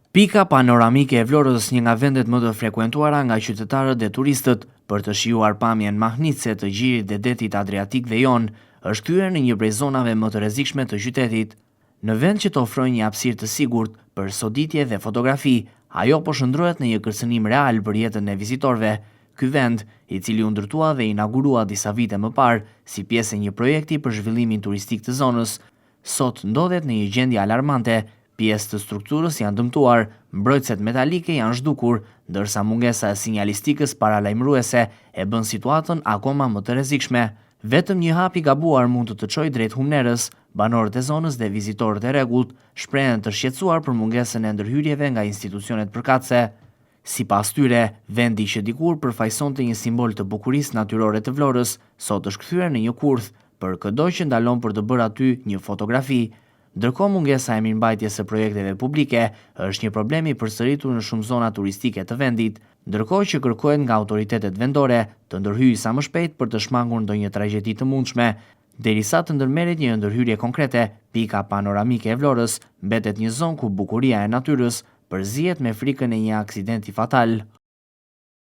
Pika panoramike e Vlorës, një nga vendet më të frekuentuara nga qytetarët dhe turistët për të shijuar pamjen mahnitse të gjirit dhe detit Adriatik dhe Jon, është kthyer në një prej zonave më të rrezikshme të qytetit. Në vend që të ofrojë një hapësirë të sigurt për soditje dhe fotografi, ajo po shndrohet në një kërcënim real për jetën e vizitorëve. Ky vend, i cili u ndërtua dhe inaugurua disa vite më parë si pjesë e një projekti për zhvillimin turistik të zonës, sot ndodhet në një gjendje alarmante. Pjesë të strukturës janë dëmtuar, mbrojtëset metalike janë zhdukur, ndërsa mungesa e sinjalistikës paralajmëruese e bën situatën akoma më të rrezikshme. Vetëm një hap i gabuar mund të çojë drejt humnerës. Banorët e zonës dhe vizitorët e rregullt shprehen të shqetësuar për mungesën e ndërhyrjeve nga institucionet përkatëse. Sipas tyre, vendi që dikur përfaqësonte një simbol të bukurisë natyrore të Vlorës, sot është kthyer në një kurth për çdo që ndalon për të bërë aty një fotografi. Ndërkohë, mungesa e mirëmbajtjes së projekteve publike është një problem i përsëritur në shumë zona turistike të vendit, ndërkohë që kërkohet nga autoritetet vendore të ndërhyjë sa më shpejt për të shmangur ndonjë tragjedi të mundshme. Derisa të ndërmerret një ndërhyrje konkrete, pika panoramike e Vlorës mbetet një zonë ku bukuria e natyrës përzihet me frikën e një aksidenti fatal.